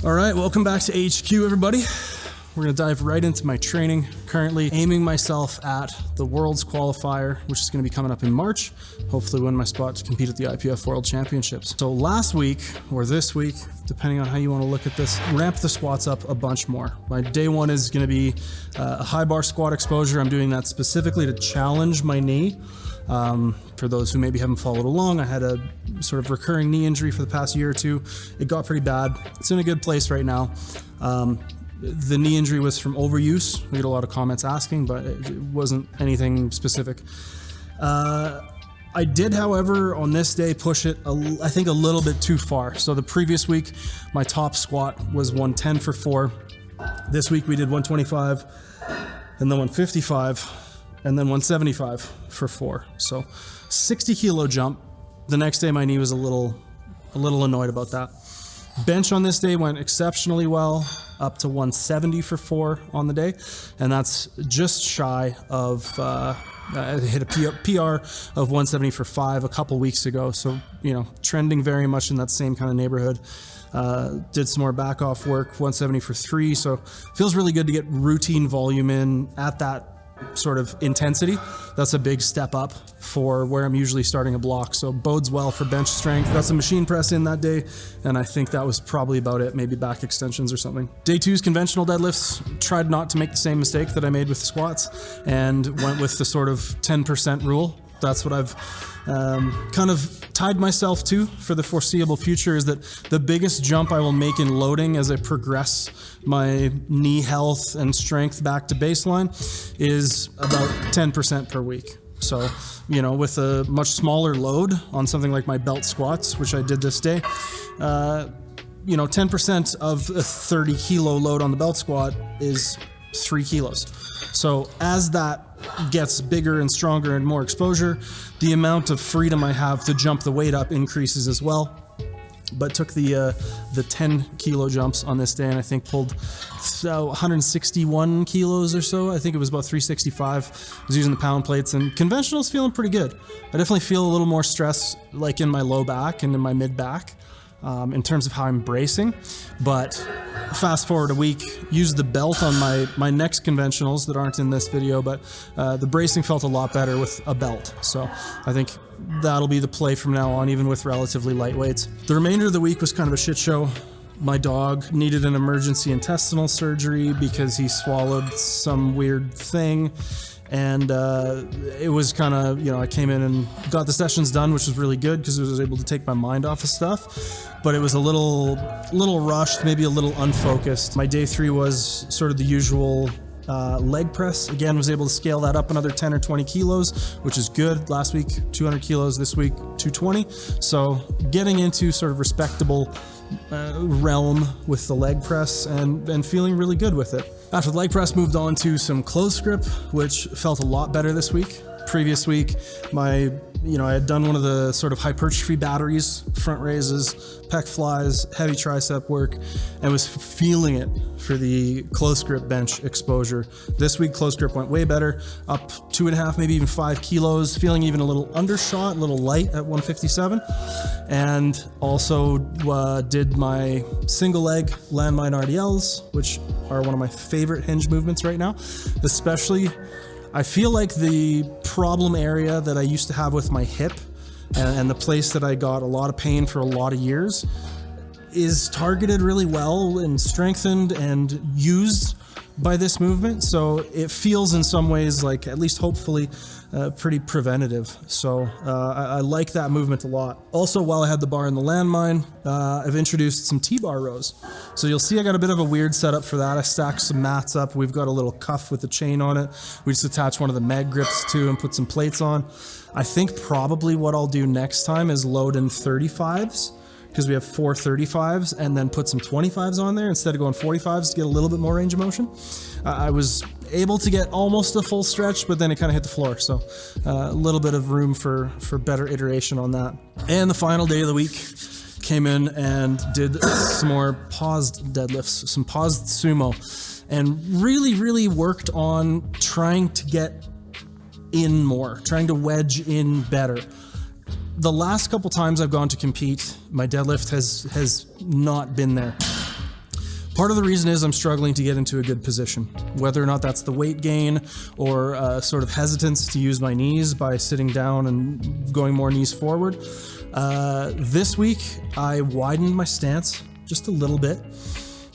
All right, welcome back to HQ, everybody. We're gonna dive right into my training. Currently aiming myself at the Worlds Qualifier, which is gonna be coming up in March. Hopefully win my spot to compete at the IPF World Championships. So last week, or this week, depending on how you wanna look at this, ramp the squats up a bunch more. My day one is gonna be a high bar squat exposure. I'm doing that specifically to challenge my knee. For those who maybe haven't followed along, I had a sort of recurring knee injury for the past year or two. It got pretty bad. It's in a good place right now. The knee injury was from overuse. We had a lot of comments asking, but it wasn't anything specific. I did, however, on this day push it, I think, a little bit too far. So the previous week, my top squat was 110 for 4. This week we did 125, and then 155, and then 175 for 4. So 60 kilo jump. The next day my knee was a little annoyed about that. Bench on this day went exceptionally well, up to 170 for 4 on the day, and that's just shy of, I hit a PR of 170 for 5 a couple weeks ago, so, you know, trending very much in that same kind of neighborhood. Did some more back off work, 170 for 3, so feels really good to get routine volume in at that sort of intensity. That's a big step up for where I'm usually starting a block, so bodes well for bench strength. Got some machine press in that day, and I think that was probably about it, maybe back extensions or something. Day 2's conventional deadlifts. Tried not to make the same mistake that I made with the squats and went with the sort of 10% rule. That's what I've kind of tied myself to for the foreseeable future, is that the biggest jump I will make in loading as I progress my knee health and strength back to baseline is about 10% per week. So, you know, with a much smaller load on something like my belt squats, which I did this day, you know, 10% of a 30 kilo load on the belt squat is 3 kilos. So as that gets bigger and stronger and more exposure, the amount of freedom I have to jump the weight up increases as well. But took the 10 kilo jumps on this day, and I think pulled 161 kilos or so. I think it was about 365. I was using the pound plates, and conventional's feeling pretty good. I definitely feel a little more stress like in my low back and in my mid back in terms of how I'm bracing. But fast forward a week, used the belt on my next conventionals that aren't in this video, but the bracing felt a lot better with a belt. So I think that'll be the play from now on, even with relatively light weights. The remainder of the week was kind of a shit show. My dog needed an emergency intestinal surgery because he swallowed some weird thing. And it was kind of, you know, I came in and got the sessions done, which was really good because I was able to take my mind off of stuff. But it was a little rushed, maybe a little unfocused. My day 3 was sort of the usual leg press. Again, was able to scale that up another 10 or 20 kilos, which is good. Last week, 200 kilos, this week, 220. So getting into sort of respectable realm with the leg press and feeling really good with it. After the leg press, moved on to some close grip, which felt a lot better this week. Previous week, I had done one of the sort of hypertrophy batteries, front raises, pec flies, heavy tricep work, and was feeling it for the close grip bench exposure. This week, close grip went way better, up 2.5, maybe even 5 kilos, feeling even a little undershot, a little light at 157. And also did my single leg landmine RDLs, which are one of my favorite hinge movements right now, especially. I feel like the problem area that I used to have with my hip and the place that I got a lot of pain for a lot of years is targeted really well and strengthened and used by this movement. So it feels in some ways like, at least hopefully, pretty preventative. So I like that movement a lot. Also, while I had the bar in the landmine, I've introduced some T-bar rows. So you'll see I got a bit of a weird setup for that. I stacked some mats up. We've got a little cuff with a chain on it. We just attach one of the mag grips to and put some plates on. I think probably what I'll do next time is load in 35s, because we have 4 35s, and then put some 25s on there instead of going 45s to get a little bit more range of motion. I was able to get almost a full stretch, but then it kind of hit the floor. So a little bit of room for better iteration on that. And the final day of the week, came in and did some more paused deadlifts, some paused sumo, and really worked on trying to get in more, trying to wedge in better. The last couple times I've gone to compete, my deadlift has not been there. Part of the reason is I'm struggling to get into a good position, whether or not that's the weight gain or sort of hesitance to use my knees by sitting down and going more knees forward. This week, I widened my stance just a little bit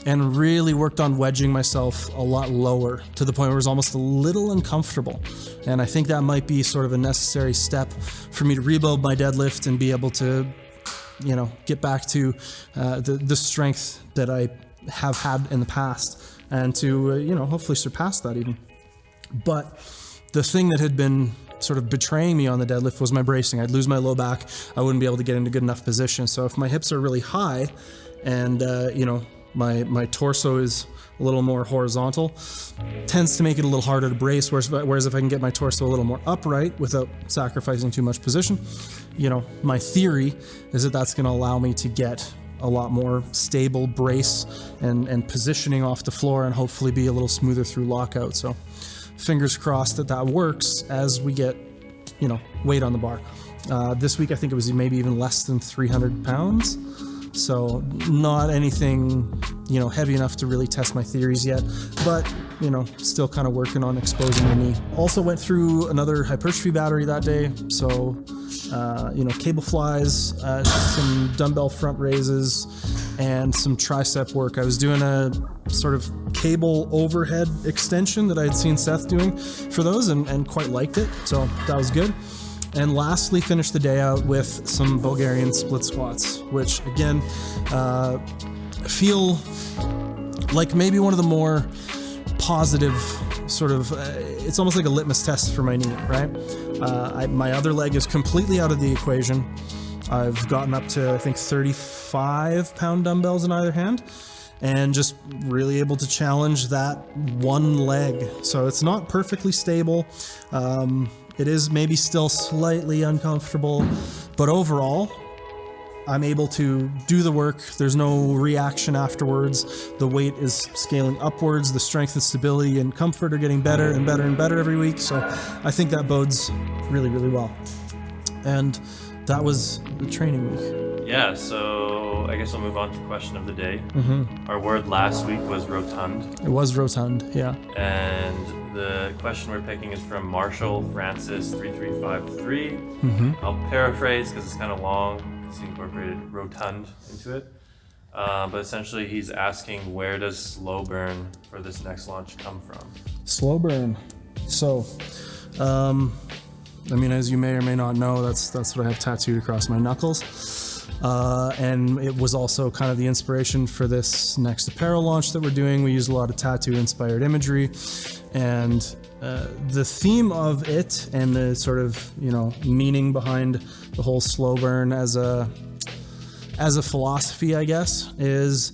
and really worked on wedging myself a lot lower to the point where it was almost a little uncomfortable. And I think that might be sort of a necessary step for me to rebuild my deadlift and be able to, you know, get back to the strength that I have had in the past, and to, you know, hopefully surpass that even. But the thing that had been sort of betraying me on the deadlift was my bracing. I'd lose my low back. I wouldn't be able to get into good enough position. So if my hips are really high and, you know, my torso is a little more horizontal, tends to make it a little harder to brace, whereas if I can get my torso a little more upright without sacrificing too much position, you know, my theory is that that's going to allow me to get a lot more stable brace and positioning off the floor, and hopefully be a little smoother through lockout. So fingers crossed that that works as we get, you know, weight on the bar. This week I think it was maybe even less than 300 pounds. So not anything, you know, heavy enough to really test my theories yet, but, you know, still kind of working on exposing the knee. Also went through another hypertrophy battery that day. So, you know, cable flies, some dumbbell front raises, and some tricep work. I was doing a sort of cable overhead extension that I had seen Seth doing for those, and quite liked it. So that was good. And lastly, finished the day out with some Bulgarian split squats, which again, feel like maybe one of the more positive sort of, it's almost like a litmus test for my knee, right? My other leg is completely out of the equation. I've gotten up to, I think, 35-pound dumbbells in either hand, and just really able to challenge that one leg. So it's not perfectly stable. It is maybe still slightly uncomfortable, but overall, I'm able to do the work. There's no reaction afterwards. The weight is scaling upwards. The strength and stability and comfort are getting better and better and better every week. So I think that bodes really, really well. And that was the training week. Yeah, so I guess we'll move on to question of the day. Mm-hmm. Our word last week was rotund. It was rotund, yeah. And the question we're picking is from Marshall Francis 3353. Mm-hmm. I'll paraphrase because it's kind of long. He incorporated rotund into it. But essentially he's asking, where does slow burn for this next launch come from? Slow burn. So, I mean, as you may or may not know, that's what I have tattooed across my knuckles. And it was also kind of the inspiration for this next apparel launch that we're doing. We use a lot of tattoo-inspired imagery, and the theme of it and the sort of, you know, meaning behind the whole slow burn as a philosophy, I guess, is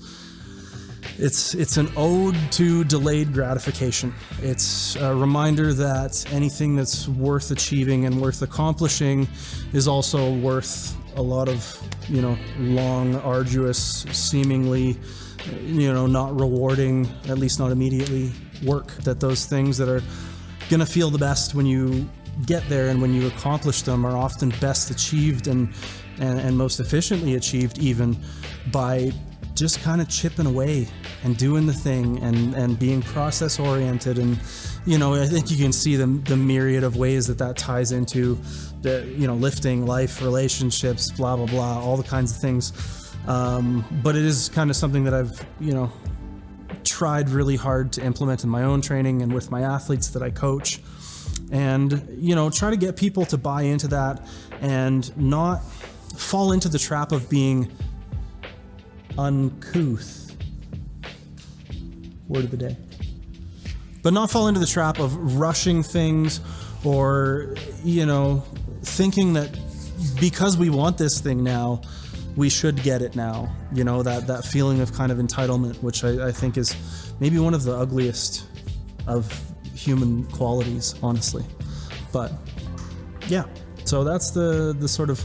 it's an ode to delayed gratification. It's a reminder that anything that's worth achieving and worth accomplishing is also worth a lot of, you know, long, arduous, seemingly, you know, not rewarding, at least not immediately, work. That those things that are gonna feel the best when you get there and when you accomplish them are often best achieved and most efficiently achieved even by just kind of chipping away and doing the thing and being process oriented. And, you know, I think you can see the myriad of ways that ties into the, you know, lifting, life, relationships, blah, blah, blah, all the kinds of things. But it is kind of something that I've, you know, tried really hard to implement in my own training and with my athletes that I coach, and, you know, try to get people to buy into that and not fall into the trap of being uncouth. Word of the day. But not fall into the trap of rushing things or, you know, thinking that because we want this thing now, we should get it now. You know, that feeling of kind of entitlement, which I think is maybe one of the ugliest of human qualities, honestly. But yeah, so that's the sort of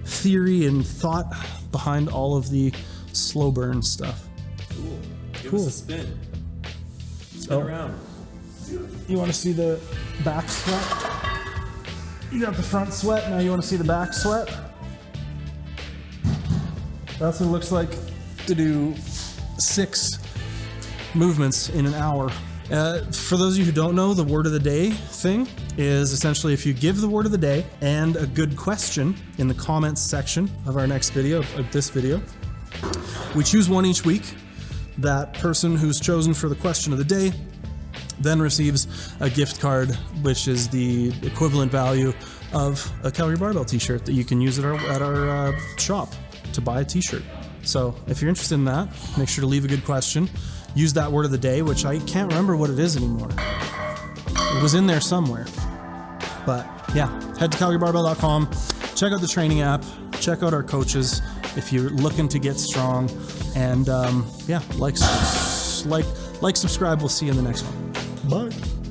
theory and thought behind all of the slow burn stuff. Cool. Give us a spin. Spin around. You want to see the back sweat? You got the front sweat, now you want to see the back sweat? That's what it looks like to do 6 movements in an hour. For those of you who don't know, the word of the day thing is essentially if you give the word of the day and a good question in the comments section of our next video, of this video, we choose one each week. That person who's chosen for the question of the day then receives a gift card, which is the equivalent value of a Calgary Barbell t-shirt that you can use at our shop to buy a t-shirt. So if you're interested in that, make sure to leave a good question. Use that word of the day, which I can't remember what it is anymore. It was in there somewhere. But yeah, head to calgarybarbell.com, check out the training app, check out our coaches if you're looking to get strong, and yeah, like, subscribe. We'll see you in the next one.